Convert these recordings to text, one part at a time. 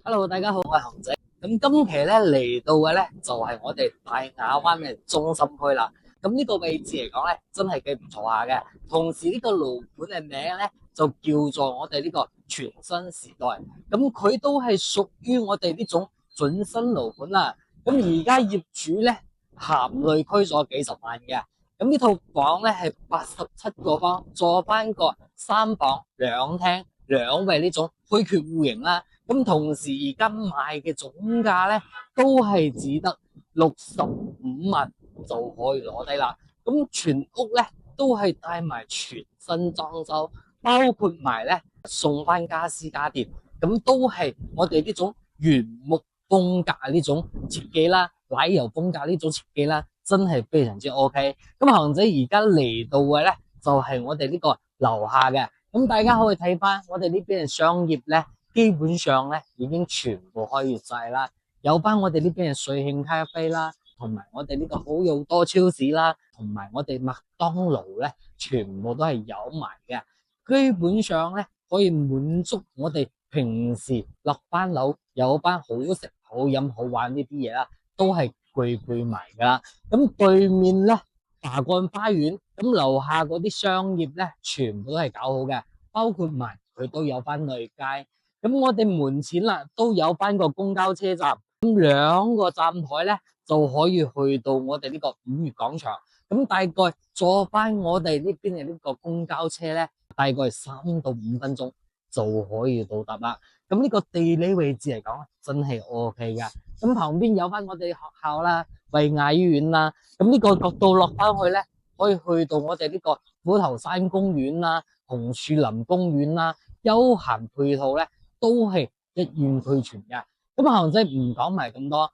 Hello，大家好，我係熊仔。咁今期咧嚟到嘅咧就係我哋大亞灣嘅中心區啦。咁呢個位置嚟講咧，真係幾唔錯下嘅。同時呢個樓盤嘅名咧就叫做我哋呢個全新時代。咁佢都係屬於我哋呢種準新樓盤啦。咁而家業主咧含淚區咗幾十萬嘅。咁呢套房咧係87個方，做翻個3房2廳2衛呢種虛缺戶型啦。咁同時而家賣嘅總價咧，都係只得65萬就可以攞低啦。咁全屋咧都係帶埋全新裝修，包括埋咧送翻家私家電，咁都係我哋呢種原木風格呢種設計啦，奶油風格呢種設計啦，真係非常之 OK。咁行仔而家嚟到嘅咧，就係我哋呢個樓下嘅，咁大家可以睇翻我哋呢邊嘅商業咧。基本上咧已經全部開業晒啦，有班我哋呢邊嘅瑞幸咖啡啦，同埋我哋呢個好又多超市啦，同埋我哋麥當勞咧，全部都係有埋嘅。基本上咧可以滿足我哋平時落班樓有班好食好飲好玩呢啲嘢啦，都係具備埋噶啦。咁對面咧華冠花園，咁樓下嗰啲商業咧，全部都係搞好嘅，包括埋佢都有翻內街。咁我哋門前啦都有翻個公交車站，咁2個站台咧就可以去到我哋呢個五月廣場。咁大概坐翻我哋呢邊嘅呢個公交車咧，大概3到5分鐘就可以到達啦。咁呢個地理位置嚟講，真係 OK 噶。咁旁邊有翻我哋學校啦、惠雅醫院啦。咁呢個角度落翻去咧，可以去到我哋呢個虎頭山公園啦、紅樹林公園啦，休閒配套咧。都係一應俱全嘅。咁行仔唔講埋咁多，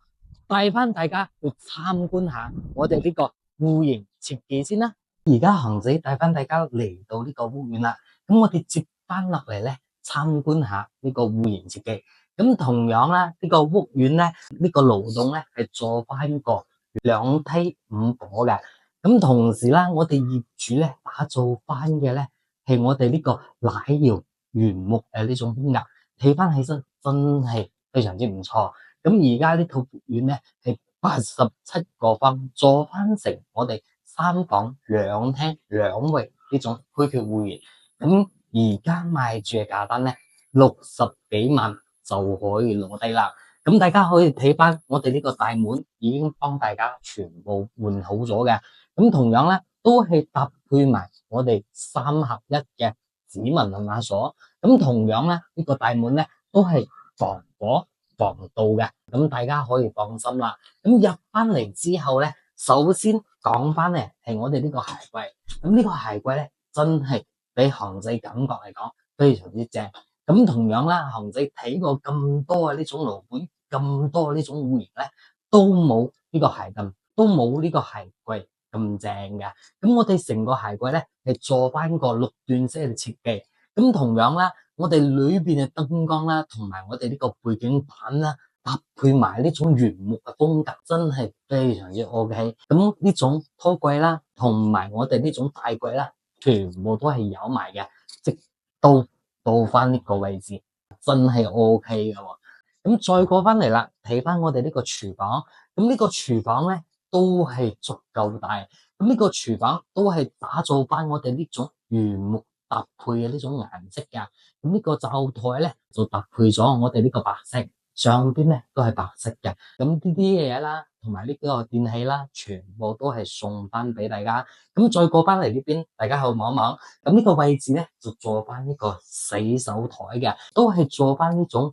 帶翻大家去參觀下我哋呢個戶型設計先啦。而家行仔帶翻大家嚟到呢個屋苑啦，咁我哋接翻落嚟咧參觀下呢個戶型設計。咁同樣啦，呢個屋苑咧，呢個樓棟咧係做翻個2梯5伙嘅。咁同時啦，我哋業主咧打造翻嘅咧係我哋呢個奶油原木呢種風格。睇翻起身真係非常之唔錯。咁而家呢套屋苑咧係87個方，做翻成我哋3房2廳2衛呢種虛缺戶型。咁而家賣住嘅價單咧60幾萬就可以攞低啦。咁大家可以睇翻我哋呢個大門已經幫大家全部換好咗嘅。咁同樣咧都係搭配埋我哋3合1嘅指紋密碼鎖。咁同樣咧，呢個大門咧都係防火防盜嘅，咁大家可以放心啦。咁入翻嚟之後咧，首先講翻咧係我哋呢個鞋櫃。咁呢個鞋櫃咧真係俾行仔感覺嚟講非常之正。咁同樣啦，行仔睇過咁多嘅呢種樓盤，咁多呢種戶型咧，都冇呢個鞋櫃，都冇呢個鞋櫃咁正嘅。咁我哋成個鞋櫃咧係做翻個6段式嘅設計。咁同樣啦，我哋裏邊嘅燈光啦，同埋我哋呢個背景板啦，搭配埋呢種原木嘅風格，真係非常之 OK。咁呢種拖櫃啦，同埋我哋呢種大櫃啦，全部都係有埋嘅，直到翻呢個位置，真係 OK 嘅喎。咁再過翻嚟啦，睇翻我哋呢個廚房，咁呢個廚房咧都係足夠大。咁呢個廚房都係打造翻我哋呢種原木搭配嘅呢種顏色噶。咁呢個灶台咧就搭配咗我哋呢個白色，上邊咧都係白色嘅。咁呢啲嘢啦，同埋呢個電器啦，全部都係送翻俾大家。咁再過翻嚟呢邊，大家去望一望。咁呢個位置咧就做翻呢個洗手台嘅，都係做翻呢種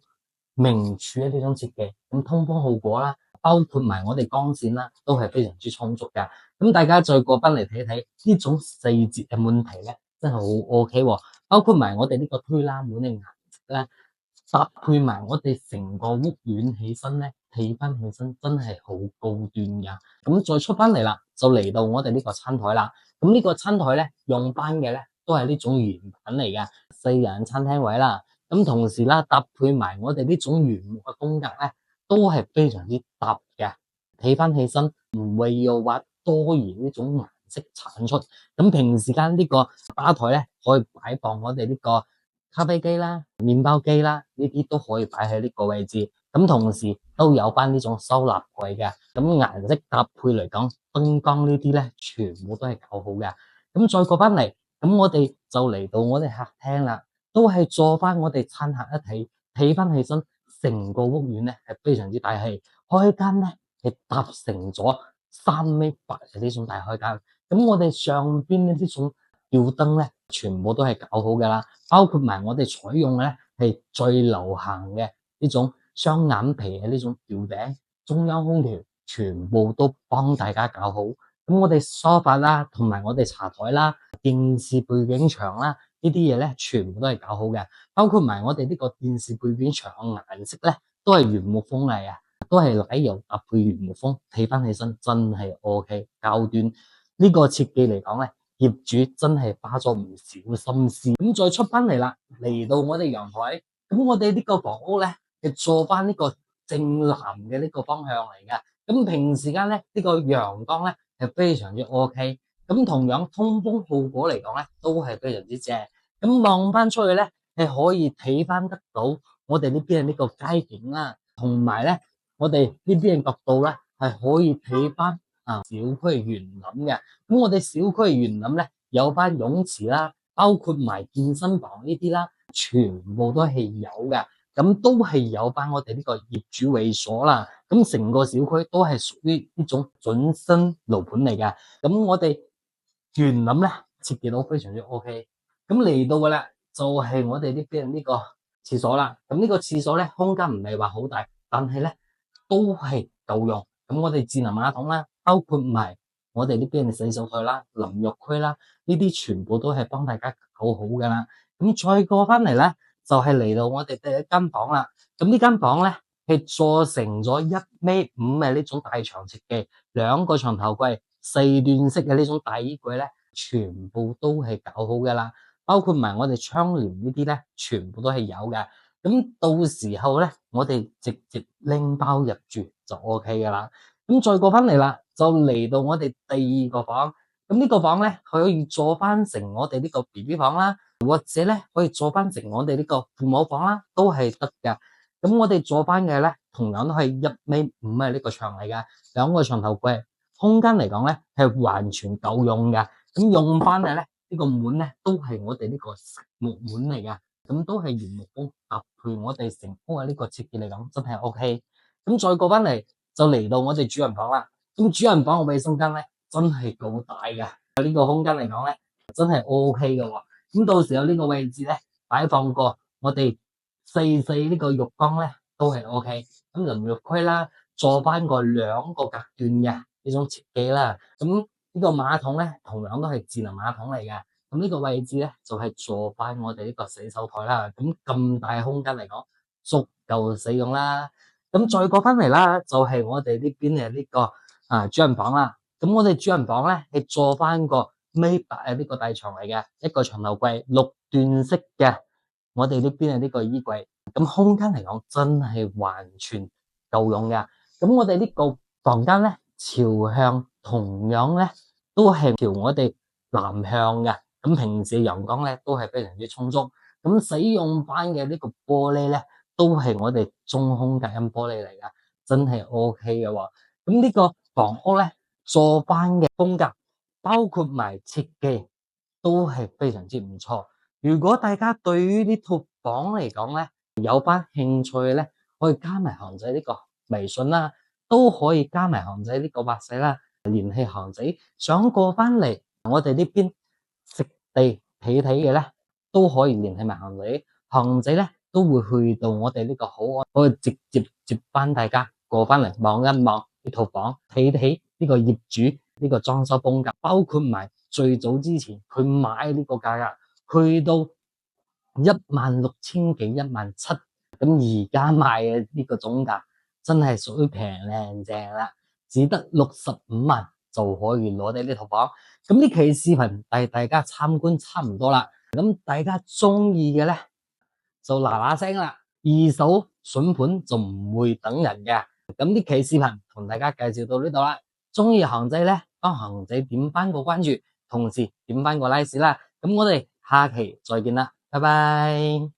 明柱嘅呢種設計。咁通風效果啦，包括埋我哋光線啦，都係非常之充足嘅。咁大家再過翻嚟睇睇呢種細節嘅問題咧，真係好 OK 喎。包括埋我哋呢個推拉門嘅顏色咧，搭配埋我哋成個屋苑起身咧，睇翻起身真係好高端噶。咁再出翻嚟啦，就嚟到我哋呢個餐台啦。咁呢個餐台咧，用翻嘅咧都係呢種原品嚟嘅4人餐廳位啦。咁同時啦，搭配埋我哋呢種原木嘅風格咧，都係非常之搭嘅。睇翻起身唔會有話多餘呢種顏色產出。咁平時間呢個吧台咧，可以擺放我哋呢個咖啡機啦、麵包機啦，呢啲都可以擺喺呢個位置。咁同時都有返呢種收納櫃嘅。咁顏色搭配嚟講，燈光呢啲咧，全部都係搞好嘅。咁再過返嚟，咁我哋就嚟到我哋客廳啦，都係坐返我哋餐客一睇，睇返起身，成個屋苑咧係非常之大氣。開間咧係搭成咗3.8米嘅呢種大開間。咁我哋上邊呢種吊燈咧，全部都係搞好㗎啦，包括埋我哋採用嘅咧係最流行嘅呢種雙眼皮嘅呢種吊頂，中央空調全部都幫大家搞好。咁我哋梳化啦，同埋我哋茶台啦、電視背景牆啦，呢啲嘢咧全部都係搞好嘅，包括埋我哋呢個電視背景牆嘅顏色咧都係原木風嚟啊，都係奶油搭配原木風，睇翻起身真係 OK 高端。呢個設計嚟講咧，業主真係花咗唔少心思。咁再出翻嚟啦，嚟到我哋陽台，咁我哋呢個房屋咧係做翻呢個正南嘅呢個方向嚟嘅。咁平時間咧呢個陽光咧係非常之 OK。咁同樣通風效果嚟講咧都係非常之正。咁望翻出去咧係可以睇翻得到我哋呢邊嘅呢個街景啦，同埋咧我哋呢邊嘅角度咧係可以睇翻小區園林嘅。咁我哋小區園林咧有翻泳池啦，包括埋健身房呢啲啦，全部都係有嘅。咁都係有翻我哋呢個業主會所啦。咁成個小區都係屬於呢種準新樓盤嚟嘅。咁我哋園林咧設計到非常之 OK。咁嚟到嘅啦，就係我哋呢邊呢個廁所啦。咁呢個廁所咧空間唔係話好大，但係咧都係夠用。咁我哋智能馬桶啦，包括埋我哋呢邊嘅洗手台啦、淋浴區啦，呢啲全部都係幫大家搞好噶啦。咁再過翻嚟咧，就係嚟到我哋第一間房啦。咁呢間房咧係做成咗1.5米嘅呢種大長設計，2個床頭櫃，4段式嘅呢種大衣櫃咧，全部都係搞好噶啦。包括埋我哋窗簾呢啲咧，全部都係有嘅。咁到時候咧，我哋直接拎包入住就 OK 噶啦。咁再過翻嚟啦，就嚟到我哋第二個房。咁呢個房咧，可以做翻成我哋呢個 BB 房啦，或者咧可以做翻成我哋呢個父母房啦，都係得嘅。咁我哋做翻嘅咧，同樣都係1.5米呢個牆嚟嘅，2個床頭櫃，空間嚟講咧係完全夠用嘅。咁用翻嘅咧，呢個門咧都係我哋呢個實木門嚟嘅，咁都係原木工搭配我哋成屋嘅呢個設計嚟講，真係 OK。咁再過翻嚟就嚟到我哋主人房啦。咁主人房嘅衛生間咧真係夠大嘅，呢個空間嚟講咧真係 OK 嘅喎。咁到時候呢個位置咧擺放過我哋細呢個浴缸咧都係 OK。咁淋浴區啦，做翻個2個隔斷嘅呢種設計啦。咁呢個馬桶咧同樣都係智能馬桶嚟嘅。咁呢個位置咧就係做翻我哋呢個洗手台啦。咁大空間嚟講，足夠使用啦。咁再過翻嚟啦，就係我哋呢邊嘅呢個主人房啦。咁我哋主人房咧係做翻個1.8米嘅呢個大床嚟嘅，一個床頭櫃6段式嘅。我哋呢邊嘅呢個衣櫃，咁空間嚟講真係完全夠用嘅。咁我哋呢個房間咧朝向同樣咧都係朝我哋南向嘅。咁平時陽光咧都係非常之充足。咁使用翻嘅呢個玻璃咧都係我哋中空隔音玻璃嚟噶，真係 OK 嘅喎。咁呢個房屋咧做翻嘅風格，包括埋設計都係非常之唔錯。如果大家對於呢套房嚟講咧有翻興趣咧，可以加埋韓仔呢個微信啦，都可以加埋韓仔呢個WhatsApp仔啦，聯繫韓仔。想過翻嚟我哋呢邊食地睇睇嘅咧，都可以聯繫埋韓仔。韓仔咧都會去到我哋呢個口岸，可以直接接翻大家過翻嚟望一望呢套房，睇睇呢個業主呢個裝修風格，包括埋最早之前佢買呢個價格去到16000幾17000，咁而家賣嘅呢個總價真係屬於平靚正啦，只得65萬就可以攞到呢套房。咁呢期視頻帶大家參觀差唔多啦，咁大家中意嘅咧就嗱嗱聲啦，二手筍盤就唔會等人嘅。咁呢期視頻同大家介紹到呢度啦，中意韓仔咧幫韓仔點翻個關注，同時點翻個 like 啦。咁我哋下期再見啦，拜拜。